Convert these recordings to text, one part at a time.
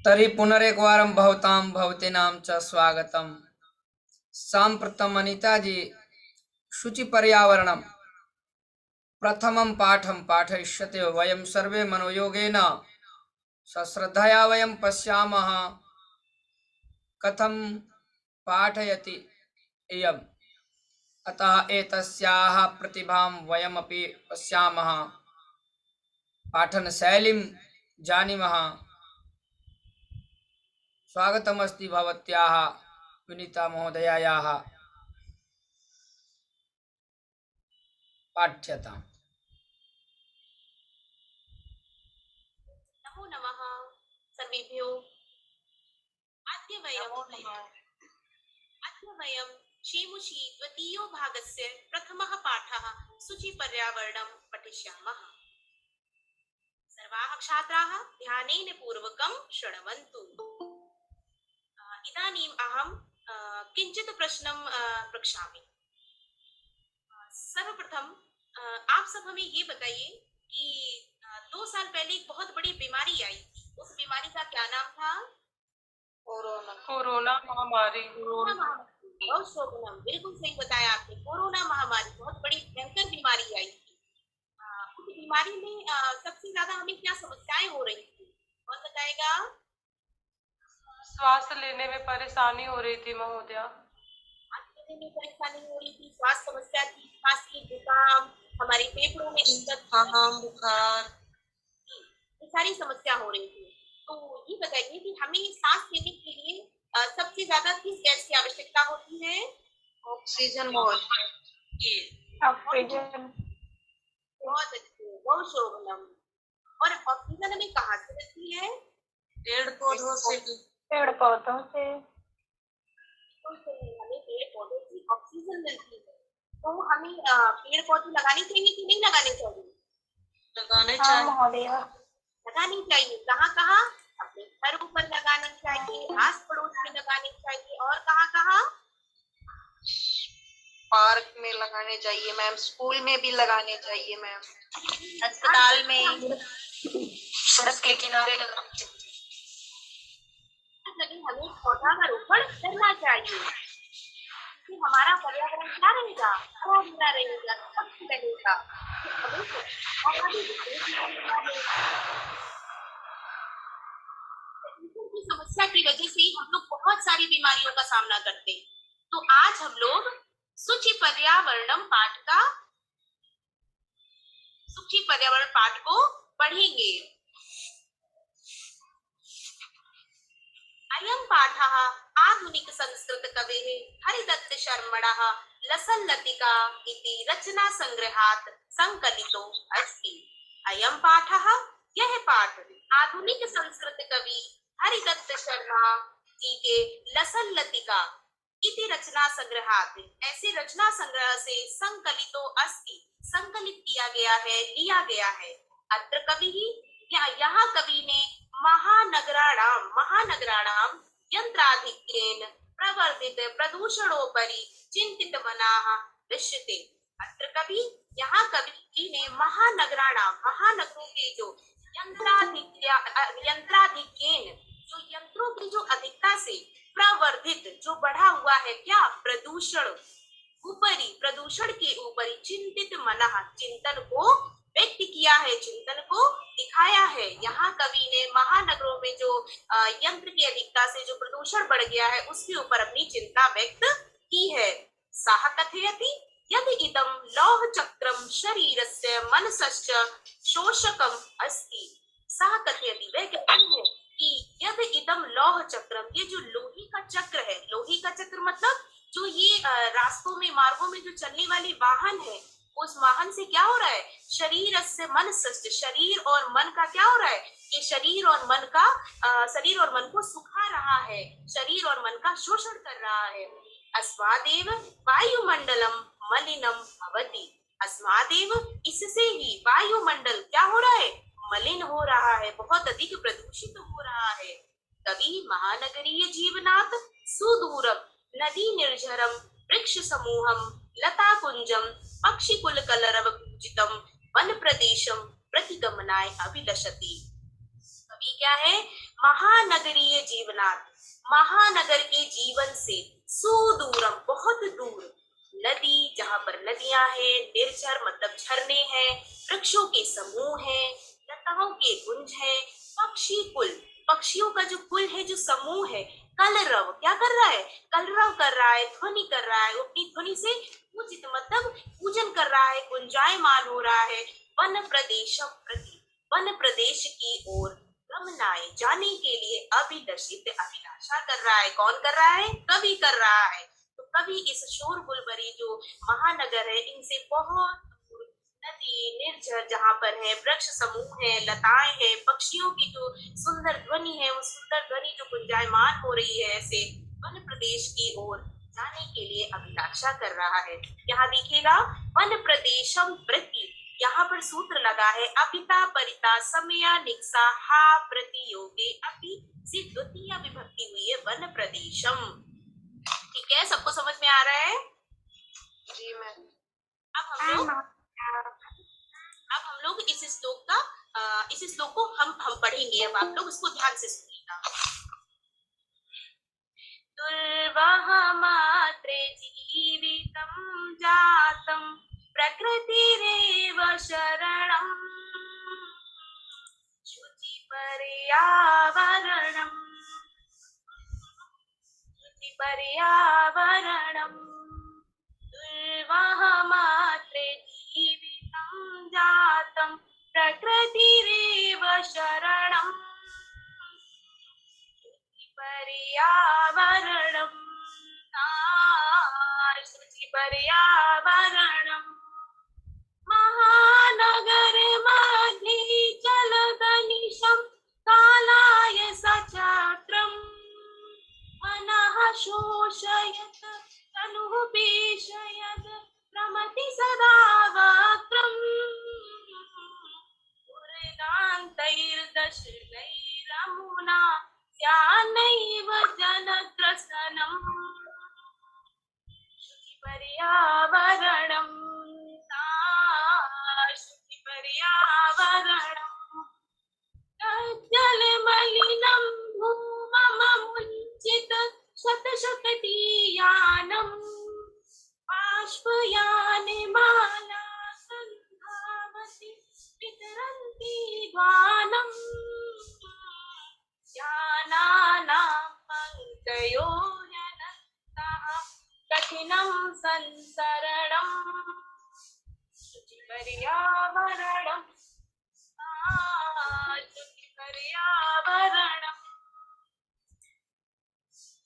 तर्हि पुनरेकवारं भवतीनां च स्वागतम्। साम्प्रतम् अनिताजी शुचिपर्यावरणं प्रथमं पाठं पाठयिष्यते। वयं सर्वे मनोयोगेन सश्रद्धया वयं पश्यामः कथं पाठयति इयम्। अतः एतस्याः प्रतिभां वयमपि पश्यामः, पाठनशैलीं जानीमः। स्वागतमस्ति भवत्याः विनीता महोदयायाः पाठ्यताम्। नमो नमः सर्वेभ्यो। अद्य वयं शेमुषी द्वितीयो भागस्य प्रथमः पाठः शुचिपर्यावरणं पठिष्यामः। सर्वाः छात्राः ध्यानेन पूर्वकं शृण्वन्तु। इदानीम् अहं किञ्चित् प्रश्नं पृच्छामि। सर्वप्रथम आप सब हमें ये बताइए कि 2 साल पहले एक बहुत बड़ी बीमारी आई थी। उस बीमारी का क्या नाम था? कोरोना महामारी। बहुत शोभनम, बिल्कुल सही बताया आपने। कोरोना महामारी बहुत बड़ी भयंकर बीमारी आई थी। उस बीमारी में सबसे ज्यादा हमें क्या समस्याएं हो रही थी, कौन बताएगा? श्वास लेने में परेशानी हो रही थी महोदया। में परेशानी हो रही थी, श्वास समस्या थी, खांसी, जुकाम, हमारे फेफड़ों में बुखार, ये सारी समस्या हो रही थी। तो ये बताइए कि हमें सांस लेने के लिए सबसे ज्यादा किस गैस की आवश्यकता होती है? ऑक्सीजन। ऑक्सीजन। बहुत अच्छे, बहुत शोभनम। और ऑक्सीजन हमें कहाँ से मिलती है? पेड़ पौधों से। पेड़ पौधों से। हमें पेड़ पौधों से ऑक्सीजन मिलती है। तो हमें पेड़ पौधे लगाने चाहिए कि नहीं लगाने चाहिए? लगाने चाहिए। लगानी चाहिए। कहाँ कहाँ? अपने घरों पर लगाने चाहिए, आस पड़ोस में लगाने चाहिए, और कहाँ कहाँ? पार्क में लगाने चाहिए मैम, स्कूल में भी लगाने चाहिए मैम, अस्पताल में, सड़क के किनारे लगाने चाहिए। हमें पौधारोपण करना चाहिए, कि हमारा पर्यावरण क्या रहेगा? हरा रहेगा, स्वच्छ रहेगा। की समस्या की वजह से हम लोग बहुत सारी बीमारियों का सामना करते हैं। तो आज हम लोग शुचि पर्यावरण पाठ को पढ़ेंगे। अयं पाठः आधुनिक संस्कृत कवेः हरिदत्त शर्मणः लसल्लतिका इति रचना संग्रहात् संकलितो अस्ति। अयं पाठः, यह पाठ आधुनिक संस्कृत कवि हरिदत्त शर्मा जी के लसल्लतिका इति रचना संग्रहात्, ऐसे रचना संग्रह से संकलितो अस्ति, संकलित किया गया है, लिया गया है। अत्र कवि, यहाँ कवि ने महानगराणां यंत्राधिक्येन प्रवर्धित प्रदूषणोपरि चिंतित मनाः दृश्यते। अत्र कवि, यहाँ कवि ने महानगरों के जो यंत्राधिक्येन, जो यंत्रों की जो अधिकता से, प्रवर्धित जो बढ़ा हुआ है, क्या? प्रदूषण, प्रदूषण के ऊपरी चिंतित मनः, चिंतन को व्यक्त किया है, चिंतन को दिखाया है। यहाँ कवि ने महानगरों में जो यंत्र की अधिकता से जो प्रदूषण बढ़ गया है, उसके ऊपर अपनी चिंता व्यक्त की है। सः कथयति यदि इदं लौह चक्रम शरीरस्य मनसश्च शोषकम अस्ति। सः कथयति, वह कहते हैं कि यदि इदं लौह चक्रम, ये जो लोहे का चक्र है, लोहे का चक्र मतलब जो ये रास्तों में, मार्गों में जो चलने वाले वाहन है, उस वाहन से क्या हो रहा है? शरीर से मन सस्त, शरीर और मन का क्या हो रहा है? ये शरीर और मन को सुखा रहा है, शरीर और मन का शोषण कर रहा है। अस्मादेव वायुमंडलम मलिनम भवति। अस्मादेव, इससे ही वायुमंडल क्या हो रहा है? मलिन हो रहा है, बहुत अधिक प्रदूषित हो रहा है। कवि महानगरीय जीवनात् सुदूरम नदी निर्झरम वृक्ष समूहम लता कुंजम पक्षिकुल कलरव पूजितम वन प्रदेशम प्रतिगमनाय अभिलषति। बी क्या है, महानगरीय जीवनात्, महानगर के जीवन से, सुदूरम बहुत दूर, नदी जहाँ पर नदियां हैं, निर्झर मतलब झरने हैं, वृक्षों के समूह हैं, लताओं के गुंज हैं, पक्षी कुल, पक्षियों का जो कुल है, जो समूह है, कलरव क्या कर रहा है, कलरव कर रहा है, ध्वनि कर रहा है, वो अपनी ध्वनि से पूजित मतलब पूजन कर रहा है, गुंजायमान हो रहा है, वन प्रदेशम प्रति, वन प्रदेश की ओर गमनाए जाने के लिए अभिलषित अभिलाषा कर रहा है, कौन कर रहा है, कवि कर रहा है। तो कवि इस शोरगुल भरी जो महानगर है, इनसे बहुत दूर, नदी निर्झर जहाँ पर है, वृक्ष समूह है, लताएं हैं, पक्षियों की जो सुंदर ध्वनि है, वो सुंदर ध्वनि जो गुंजायमान हो रही है, ऐसे वन प्रदेश की ओर जाने के लिए अभिलाषा कर रहा है। यहाँ देखिएगा, वन प्रदेशम प्रति, यहाँ पर सूत्र लगा है अपिता परिता समया निक्सा हा प्रतियोगे अपि से द्वितीय विभक्ति हुई है वन प्रदेशम। ठीक है, सबको समझ में आ रहा है? जी मैम। अब हम लोग इस श्लोक का इस श्लोक को हम पढ़ेंगे। अब आप लोग इसको ध्यान से सुनिएगा। दुर्वह मात्रे जीवितं जातं प्रकृतिरेव शरणं शुचि पर्यावरणं दुर्वह मात्रे जीवितं जातं प्रकृतिरेव शरणं पर्यावरणं शुचि पर्यावरणं महानगर मध्ये जलदनिशं कालाय सचात्रं मनः शोषयत् तनुः पेशयत् रमति सदा वक्त्रम् उर्गान्तैर्दशनैरमुना स्यान्नैव जनग्रसनम् शुचि पर्यावरणं शुचि पर्यावरणं जलमलिनं भूममुञ्चित शतशकटीयानं बाष्पयाने माला सन्धावति वितरन्ति ध्वानम् यानानां पङ्क्तयो ह्यनन्तः कठिनं संसरणम् शुचि पर्यावरणं शुचि पर्यावरणं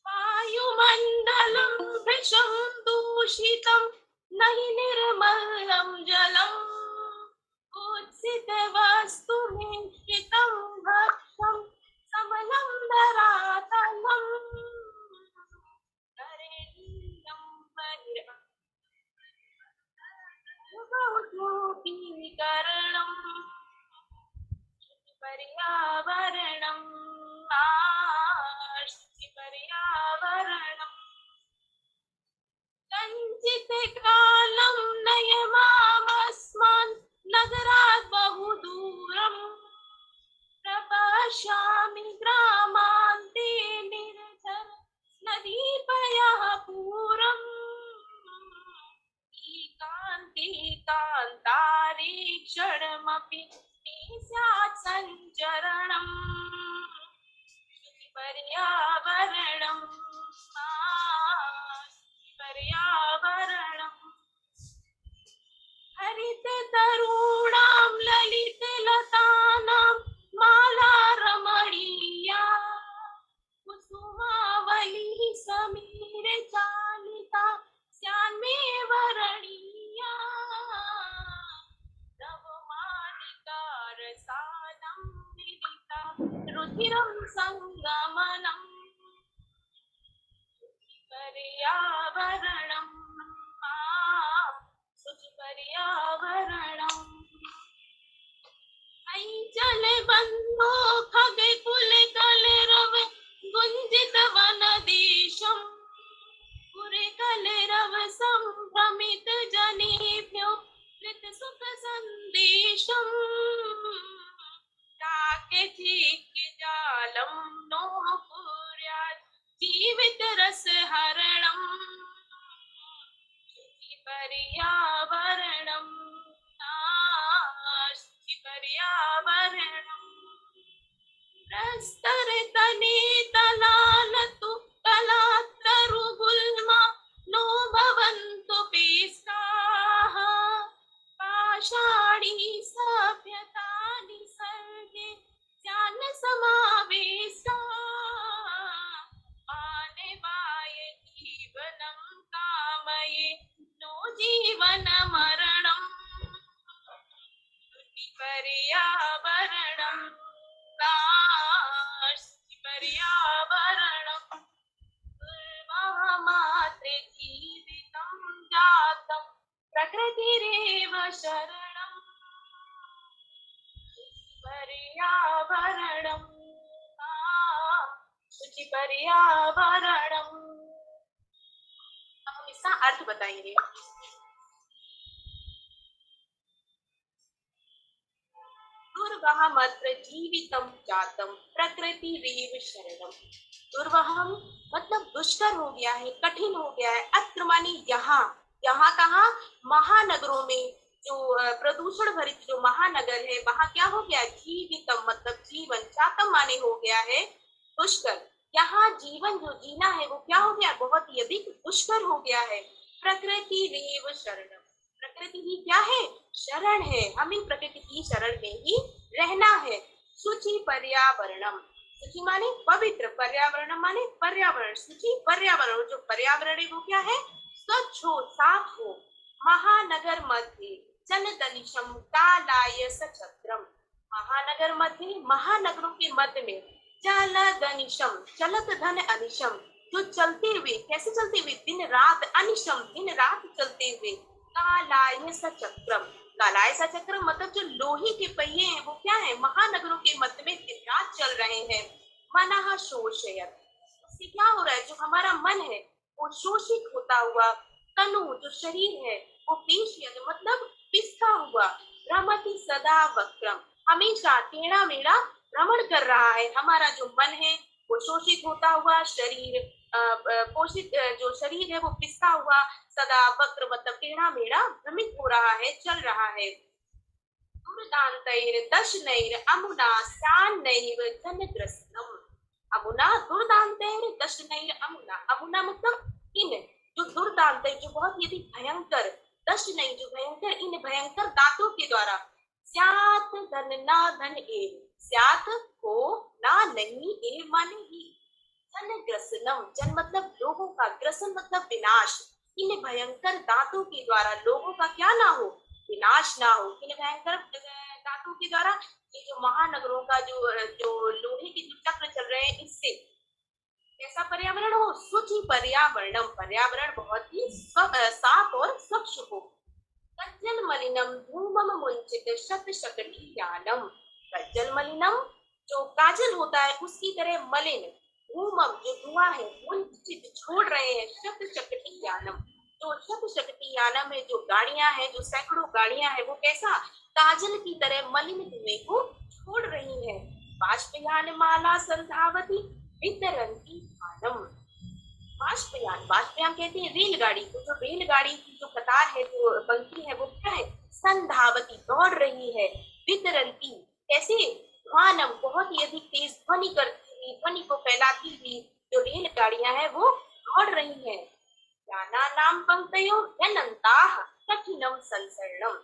वायुमण्डलं भृशं दूषितं न हि निर्मलं जलम् कुत्सितवस्तु मिश्रितं भक्षं समलं धरातलम् करेणीयं बहिर्गौतुकीकरणं शुचि पर्यावरणं शुचि पर्यावरणं कञ्चित् कालं नयमामस्मान् नगरात् बहुदूरम् प्रपश्यामि ग्रामान्ते निर्झर नदीपयः पूरम् एकान्तारीक्षणमपि ने स्यात् सञ्चरणम् शुचि पर्यावरणं पर्यावरणं हरिततरूणां ललितलतानां माला रमणीया कुसुमावलिः समीरचालिता स्यान्मे वरणीया नवमालिका रसानं मिलिता रुधिरं सङ्गमनम् पर्यावरणं शुचि पर्यावरणं अञ्चल बन्धो खगकुल कलरव गुञ्जित वनदेशं पुरकलरव सम्भ्रमित जनेभ्यो कृत सुख सन्देशम् साकेतिक पर्यावरणम् प्रस्तरतने तलालतु कलातरुगुल्मा नो भवन्तु पेस्ताः पाषाणी सभ्यता निसर्गे ज्ञान समावेशा मानवाय जीवनं कामये नो जीवन मरणम् पर्यावरणं नास्ति पर्यावरणं मात्रे जीवितं जातं प्रकृतिरेव शरणम् पर्यावरणं शुचि पर्यावरणम्। अब हम इसका अर्थ बताएंगे। दुर्वहमत्र जीवितम जातम प्रकृति रेव शरणम। दुर्वहम मतलब दुष्कर हो गया है, कठिन हो गया है। अत्र माने यहाँ, यहाँ कहाँ, महानगरों में जो प्रदूषण भरित जो महानगर है वहाँ क्या हो गया, जीवितम मतलब जीवन, जातम माने हो गया है दुष्कर। यहाँ जीवन जो जीना है वो क्या हो गया, बहुत ही अधिक दुष्कर हो गया है। प्रकृति रेव शरणम, प्रकृति ही क्या है, शरण है। हमें प्रकृति की शरण में ही रहना है। शुचि पर्यावरणम, शुचि माने पवित्र, पर्यावरणम माने पर्यावरण, शुचि पर्यावरण, जो पर्यावरण है वो क्या है, स्वच्छ हो, साफ हो। महानगर मध्य जनदनिशम कालाय सचक्रम, महानगर मध्य, महानगरों के मध्य में जलदनिशम, चलत धन अनिशम, जो चलते हुए, कैसे चलते हुए, दिन रात, अनिशम दिन रात चलते हुए, कालाय सचक्रम, कालाय सचक्रम मतलब जो लोहे के पहिए हैं वो क्या है, महानगरों के मध्य में दिन रात चल रहे हैं। मनः शोषयत, उससे क्या हो रहा है, जो हमारा मन है वो शोषित होता हुआ, तनु जो शरीर है वो पेशयत मतलब पिसता हुआ, भ्रमति सदा वक्रम, हमेशा टेढ़ा मेढ़ा भ्रमण कर रहा है। हमारा जो मन है वो शोषित होता हुआ, शरीर पोषित जो शरीर है वो पिसता हुआ, सदा वक्र मतलब टेढ़ा मेढ़ा भ्रमित हो रहा है, चल रहा है। दुर्दान्तैर दशनैर अमुना स्यान्नैव जनग्रस्तम, अमुना दुर्दान्तैर दशनैर अमुना, अमुना मतलब इन, जो दुर्दांत जो बहुत ही भयंकर, दशनैर जो भयंकर, इन भयंकर दांतों के द्वारा, स्यात् धन ना धन एव, स्यात् हो ना नहीं, एव माने ही, जनग्रसनम, जन मतलब लोगों का, ग्रसन मतलब विनाश, इन भयंकर दांतों के द्वारा लोगों का क्या ना हो, विनाश ना हो। इन भयंकर दांतों के द्वारा ये जो महानगरों का जो जो लोहे के जो चक्र चल रहे हैं, इससे कैसा पर्यावरण हो, शुचि पर्यावरणम, पर्यावरण बहुत ही साफ और स्वच्छ हो। कज्जल मलिनम धूमम मुंचित शत शकटी यानम, कज्जल मलिनम जो काजल होता है उसकी तरह मलिन, धूमम जो धुआं है, मुंचित छोड़ रहे हैं, शत शकटी यानम, जो शत शकटी यानम है, जो गाड़ियां हैं, जो सैकड़ों गाड़ियां हैं, वो कैसा, काजल की तरह मलिन धुएं को छोड़ रही है। बाष्पयान माला संधावती वितरंती आनम, बाष्पयान, बाष्पयान कहते हैं रेलगाड़ी को, जो रेलगाड़ी की जो कतार है, जो पंक्ति है वो क्या है, संधावती दौड़ रही है, वितरंती कैसे, ध्वानम बहुत ही अधिक तेज ध्वनि करती हुई, ध्वनि को फैलाती हुई जो रेलगाड़ियां हैं वो दौड़ रही हैं। याना नाम पंक्तयो यनन्ताः कठिनम संसरणम,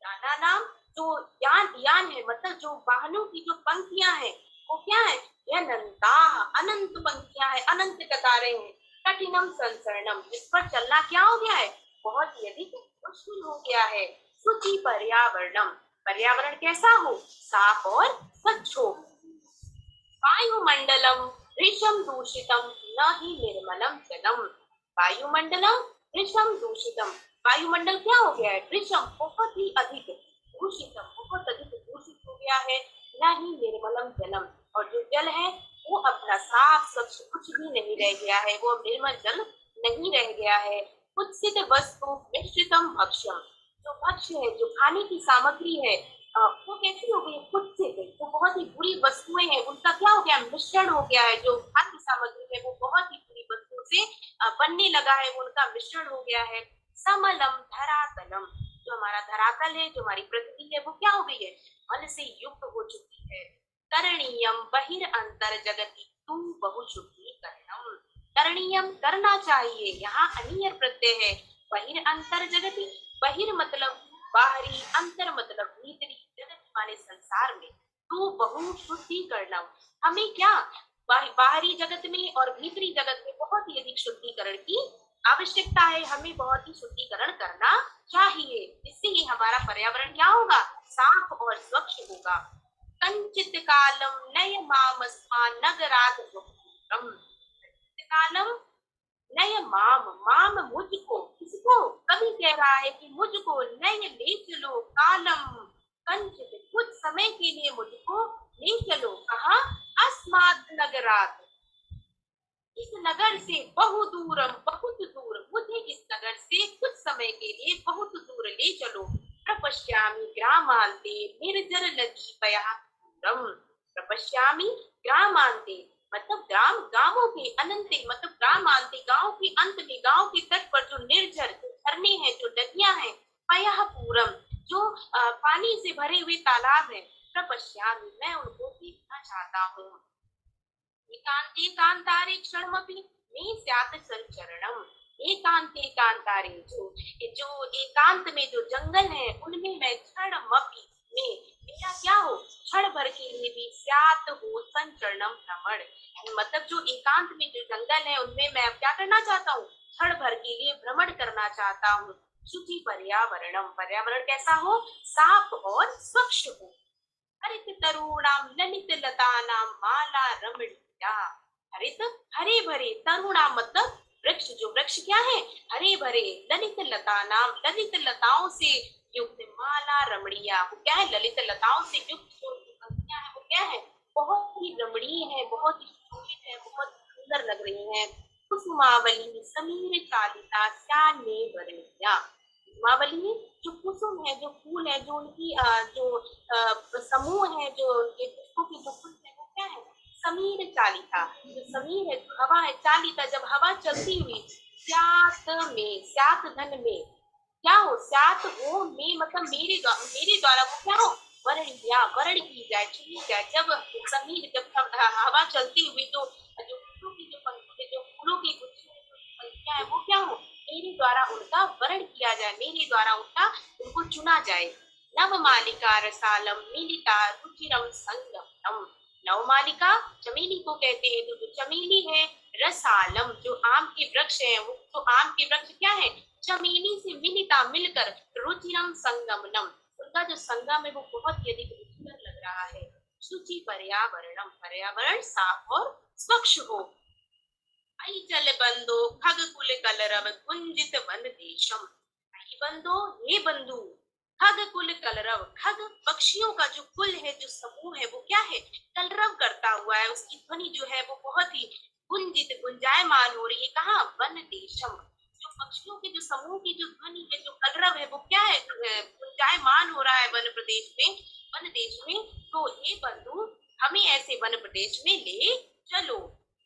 याना नाम जो यान, यान है मतलब जो वाहनों की जो पंक्तियां हैं वो क्या है, यनन्ताः अनंत पंक्तियां हैं, अनंत कतारें हैं, कठिनम संसरणम जिस पर चलना क्या हो गया है, बहुत ही अधिक मुश्किल हो गया है। शुचि पर्यावरणम, पर्यावरण कैसा हो, साफ और स्वच्छ हो। वायुमंडलम विषम दूषितम न ही निर्मलम जलम, वायुमंडलम विषम दूषितम, वायुमंडल क्या हो गया है, विषम बहुत ही अधिक, दूषितम बहुत अधिक दूषित हो गया है, न ही निर्मलम जलम, और जो जल है वो अपना साफ स्वच्छ कुछ भी नहीं रह गया है, वो अब निर्मल जल नहीं रह गया है। कुत्सित वस्तु मिश्रितम भक्ष्यम, जो भक्ष्य है, जो खाने की सामग्री है वो कैसी हो गई, कुत्सित, जो बहुत ही बुरी वस्तुएं हैं उनका क्या हो गया, मिश्रण हो गया है, जो खाद्य सामग्री है वो बहुत ही बुरी वस्तुओं से बनने लगा है, उनका मिश्रण हो गया है। समलम धरातलम, जो हमारा धरातल है, जो हमारी पृथ्वी चुकी है वो क्या हो गई है, मन से युक्त हो चुकी है। करणीयम बहिर अंतर जगति तू बहुचुकी करणम। करणीयम करना चाहिए, यहाँ अनियर प्रत्यय है। बहिर अंतर जगति, बहिर मतलब बाहरी, अंतर मतलब भीतरी, जगत माने संसार में। तू बहुशुद्धिकरणम, हमें क्या बाहरी जगत में और भीतरी जगत में बहुत ही अधिक शुद्धिकरण की आवश्यकता है। हमें बहुत ही शुद्धिकरण करना चाहिए, इससे ही हमारा पर्यावरण क्या होगा, साफ और स्वच्छ होगा। कंचित कालम नय मामस्मा नगरात बहुपुत्रम। कालम नय माम, माम मुझको, किसको, कभी कह रहा है कि मुझको नय ले चलो, कालम कंचित कुछ समय के लिए मुझको ले चलो, कहा, अस्मात् नगरात, इस नगर से, बहु दूरम बहुत दूर, मुझे इस नगर से कुछ समय के लिए बहुत दूर ले चलो। प्रपश्यामि ग्रामांते निर्जर नदी पया दूरम। प्रपश्यामि ग्रामांते मतलब ग्राम, गांवों के अनंते मतलब ग्रामांते, गांव के अंत में, गांव के तट पर जो निर्जर, जो झरने हैं, जो नदियां हैं, पया पूरम जो पानी से भरे हुए तालाब है, प्रपश्यामि मैं उनको देखना चाहता हूँ। एकांते कांतारे क्षणमपि मे स्यात् संचरणम। एकांते कांतारे जो एकांत में जो जंगल है उनमें मैं क्षणमपि में, मेरा क्या हो, क्षण भर के लिए भी स्यात् हो संचरणम भ्रमण, मतलब जो एकांत में जो जंगल है उनमें मैं अब क्या करना चाहता हूँ, क्षण भर के लिए भ्रमण करना चाहता हूँ। शुचि पर्यावरणम, पर्यावरण कैसा हो, साफ और स्वच्छ हो। हरित तरुणाम ललित लतानाम माला रमणीया। हरित हरे भरे, तरुणाम मतलब वृक्ष, जो वृक्ष क्या है, हरे भरे, ललित लतानाम ललित लताओं से युक्त, माला रमणीया वो क्या है, ललित लताओं से युक्त जो पंक्तियां है वो क्या है, बहुत ही रमणीय है, बहुत ही सुशोभित है, बहुत सुंदर लग रही है। कुसुमावली समीर चालिता श्याने वर्णिया। कुसुमावली जो कुसुम है, जो फूल है, जो उनकी जो समूह है, जो उनके पुष्पों की जो फूल है वो क्या है, समीर चालिता, जो समीर है, जो हवा है, चालिता जब हवा चलती हुई, स्यात में, स्यात धन में क्या हो, स्यात हो में मतलब मेरे द्वारा वो क्या हो, वर्ण या वर्ण की जाए, चुनी जाए। जब समीर, जब हवा चलती हुई जो जो फूलों की जो पंक्ति, जो फूलों की पंक्तियां है वो क्या हो, मेरे द्वारा उनका वर्ण किया जाए, मेरे द्वारा उनको चुना जाए। नवमालिका रसालम मिलिता रुचिरम संगम। नवमालिका चमेली को कहते हैं, तो जो चमेली है, रसालम जो आम के वृक्ष है, वो तो आम के वृक्ष क्या है, चमेली से मिलिता मिलकर, रुचिरम संगमनम उनका जो संगम है वो बहुत ही अधिक रुचिकर लग रहा है। शुचि पर्यावरणम, पर्यावरण साफ और स्वच्छ हो। आई जल बंदो खग कुल कलरव कुंजित वन देशम। आई बंदो, ये बंधु, खग कुल कलरव, खग पक्षियों का जो कुल है, जो समूह है वो क्या है, कलरव करता हुआ है, उसकी ध्वनि जो है वो बहुत ही गुंजित, गुंजायमान हो रही है, कहाँ, वन देशम, जो पक्षियों के जो समूह की जो ध्वनि है, जो कलरव है वो क्या है, गुंजायमान हो रहा है वन प्रदेश में, वन देश में। तो ये बंधु हमें ऐसे वन प्रदेश में ले चलो।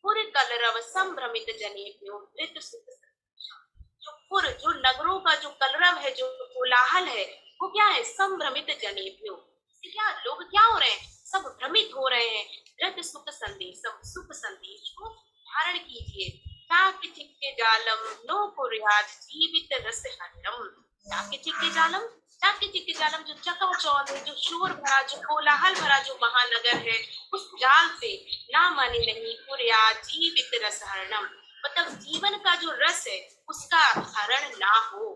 पुर कलरव संभ्रमित जनेभ्यो धृत सुख संतोषम। जो पुर, जो नगरों का जो कलरव है, जो कोलाहल है वो क्या है, संभ्रमित जनेभ्यो, क्या लोग क्या हो रहे हैं, सब भ्रमित हो रहे हैं। धृत सुख संदेशम, सुख संदेश को धारण कीजिए। चाक चिक्के जालम नो कुर्यात जीवित रस हरणम। चाक चिक्के जालम, चाक चिक्के जालम जो चकाचौंध है, जो शोर भरा, जो कोलाहल भरा जो महानगर है, उस जाल से ना माने नहीं, कुर्यात जीवित रस हरणम मतलब जीवन का जो रस है उसका हरण ना हो।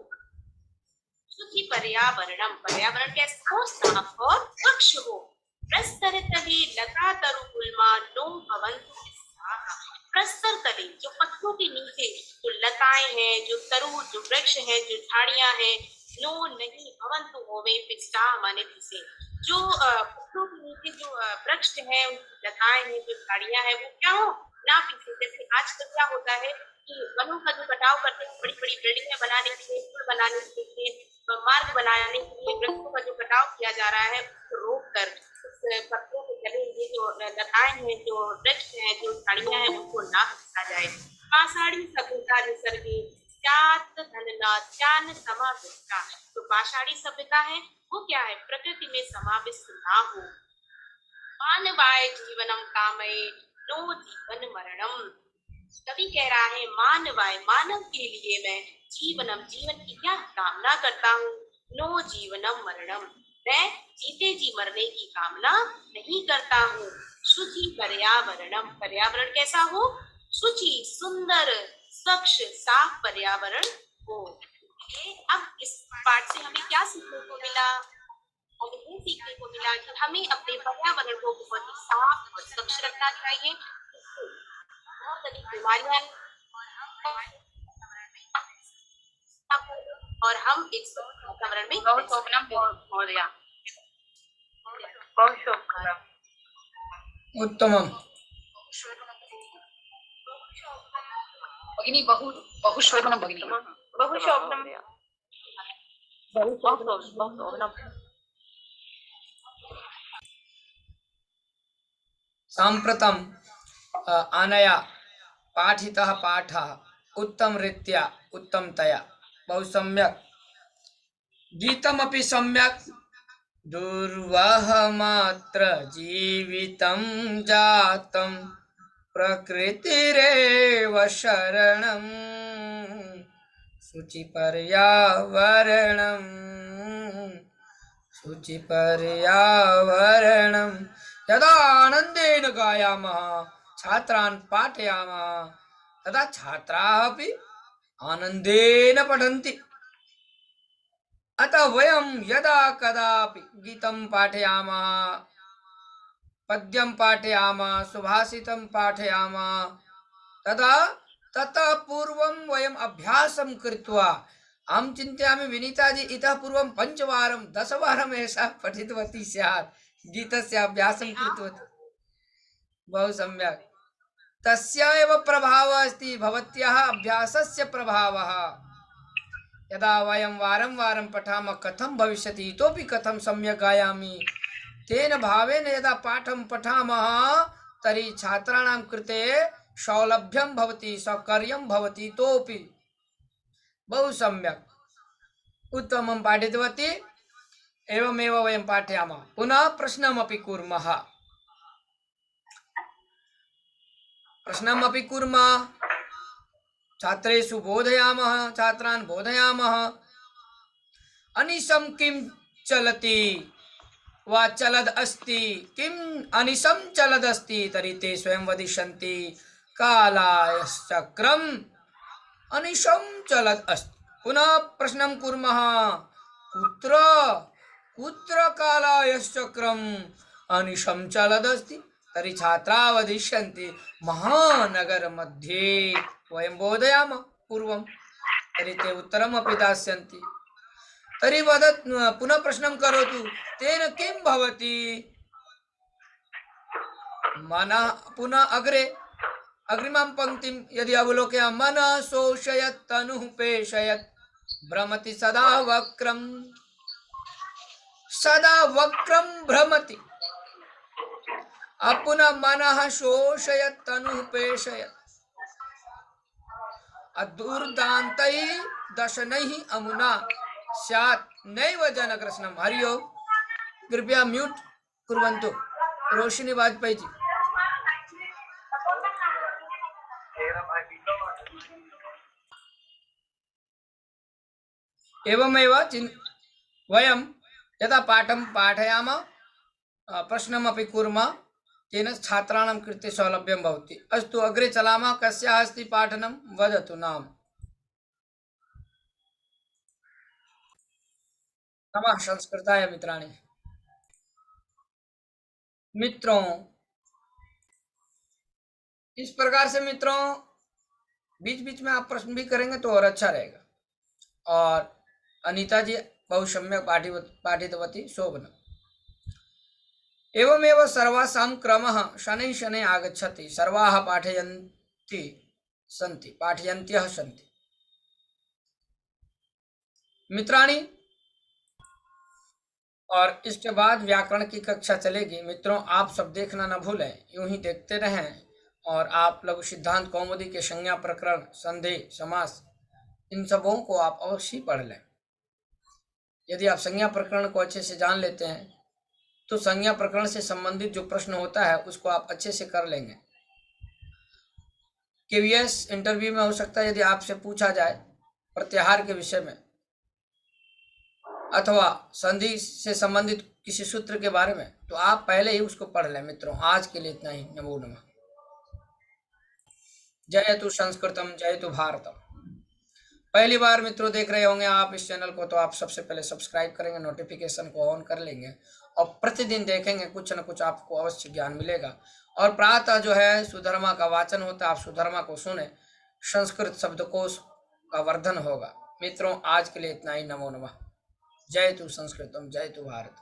शुचि पर्यावरणम, पर्यावरण कैसा हो, साफ और स्वच्छ हो। प्रस्तर तले लता तरु गुल्मा नो भवन्तु निस्साहा। प्रस्तर तले जो पत्तों के नीचे जो लताएं हैं, जो तरु, जो वृक्ष है, जो झाड़ियां हैं, नो नहीं, भवन्तु होवे, पिस्ता माने पिसे, जो पत्तों के नीचे जो वृक्ष है, लताएं हैं, जो झाड़ियां हैं वो क्या हो, ना पिसे। जैसे आजकल क्या होता है कि वनों का जो कटाव करते हैं, बड़ी बड़ी बिल्डिंगें बनाने के लिए, पुल बनाने के लिए, मार्ग बनाने के लिए वृक्षों का जो कटाव किया जा रहा है उसको रोक कर उस पत्तों के तले ये जो लताएं हैं, जो वृक्ष हैं, जो झाड़ियां हैं उनको ना काटा जाए। पाषाणी सभ्यता निसर्गे स्यात् धनना त्यान समाविष्टा। तो पाषाणी सभ्यता है वो क्या है, प्रकृति में समाविष्ट ना हो। मानवाय जीवनम कामये नो जीवन मरणम। कवि कह रहा है मानवाय, मानव के लिए मैं जीवनम, जीवन की क्या कामना करता हूँ, नो जीवनम मरणम, मैं जीते जी मरने की कामना नहीं करता हूँ। शुचि पर्यावरणम, पर्यावरण कैसा हो, शुचि सुंदर स्वच्छ साफ पर्यावरण हो। ये अब इस पाठ से हमें क्या सीखने को मिला, हमें ये सीखने को मिला कि हमें अपने पर्यावरण को बहुत ही साफ और स्वच्छ रखना चाहिए। इससे बहुत अधिक बीमारियां और हम एक स्वच्छ वातावरण में बहुत शोभनम महोदया, बहुत शोभनम। उत्तमम्। भगिनी बहु शोभनम भगिनी, बहु शोभनम, बहुत शोभनम। साम्प्रतम् अनया पाठितः पाठः उत्तमरीत्या उत्तमतया बहु सम्यक्, गीतमपि सम्यक्। दुर्वहमात्र जीवितं जातं प्रकृतिरेव शरणं शुचिपर्यावरणं शुचिपर्यावरणं। यदा आनन्देन गायामः, छात्रान् पाठयामः, तदा छात्राः अपि आनन्देन पठन्ति। अतः वयं यदा कदापि गीतं पाठयामः, पद्यं पाठयामः, सुभाषितं पाठयामः, तदा ततः पूर्वं वयम् अभ्यासं कृत्वा, अहं चिन्तयामि विनीताजी इतः पूर्वं 5 वारं 10 वारम् एषा पठितवती स्यात्, गीतस्य अभ्यासं कृतवती। बहु सम्यक्। तस्य एव प्रभावः अस्ति, भवत्याः अभ्यासस्य प्रभावः। यदा वयं वारं वारं पठामः कथं भविष्यति, इतोपि कथं सम्यक् गायामि, तेन भावेन यदा पाठं पठामः तर्हि छात्राणां कृते सौलभ्यं भवति, सौकर्यं भवति, इतोपि बहु सम्यक्, उत्तमं पाठितवती। एवमेव वयं पाठयामः। पुनः प्रश्नमपि कुर्मः, प्रश्नमपि कुर्मः, छात्रेषु बोधयामः, छात्रान् बोधयामः। अनिशं किं चलति वा चलद् अस्ति, किम् अनिशं चलद् अस्ति, तर्हि ते स्वयं वदिष्यन्ति कालायश्चक्रम् अनिशं चलद् अस्ति। पुनः प्रश्नं कुर्मः, कुत्र कुत्र कालायश्चक्रम् अनिशं चलद् अस्ति, तर्हि छात्राः वदिष्यन्ति महानगर मध्ये। वयं बोधयामः पूर्वं, तर्हि ते उत्तरमपि दास्यन्ति। तर्हि वदत्, पुनः प्रश्नं करोतु, तेन किं भवति। मनः, पुनः अग्रे अग्रिमां पङ्क्तिं यदि अवलोकयामः, मनः शोषयत् तनुः पेषयत् भ्रमति सदा वक्रम्, सदा वक्रं भ्रमति। पुनः मनः शोषयत् तनुः पेषयत् दुर्दान्तैः दशनैः अमुना स्यात् नैव जनग्रसनम्। हरि ओम्। कृपया म्यूट कुर्वन्तु रोशिनी वाजपेयी जी। एवमेव वयं यदा पाठं पाठयामः, प्रश्नमपि कुर्मः, तेन छात्राणां कृते सौलभ्यं भवति। अस्तु, अग्रे चलामः। कस्याः अस्ति पाठनं, वदतु नाम। नमः संस्कृताय मित्राणि। मित्रों, इस प्रकार से मित्रों बीच बीच में आप प्रश्न भी करेंगे तो और अच्छा रहेगा। और अनीता जी बहु सम्यक् पाठितवती, शोभनम्। एवमेव सर्वासां क्रमः शनैः शनैः आगच्छति, सर्वाः पाठयन्त्यः सन्ति। मित्राणि, और इसके बाद व्याकरण की कक्षा चलेगी। मित्रों, आप सब देखना न भूलें, यूं ही देखते रहें। और आप लघु सिद्धांत कौमुदी के संज्ञा प्रकरण, संधि, समास, इन सबों को आप अवश्य पढ़ लें। यदि आप संज्ञा प्रकरण को अच्छे से जान लेते हैं तो संज्ञा प्रकरण से संबंधित जो प्रश्न होता है उसको आप अच्छे से कर लेंगे। केवीएस इंटरव्यू में हो सकता है यदि आपसे पूछा जाए प्रत्याहार के विषय में अथवा संधि से संबंधित किसी सूत्र के बारे में, तो आप पहले ही उसको पढ़ लें। मित्रों, आज के लिए इतना ही। नमो नमः। जयतु संस्कृतम जयतु भारतम। पहली बार मित्रों देख रहे होंगे आप इस चैनल को, तो आप सबसे पहले सब्सक्राइब करेंगे, नोटिफिकेशन को ऑन कर लेंगे और प्रतिदिन देखेंगे, कुछ न कुछ आपको अवश्य ज्ञान मिलेगा। और प्रातः जो है सुधर्मा का वाचन होता है, आप सुधर्मा को सुने, संस्कृत शब्दकोश का वर्धन होगा। मित्रों, आज के लिए इतना ही। नमो नमः। जयतु संस्कृतम जयतु भारत।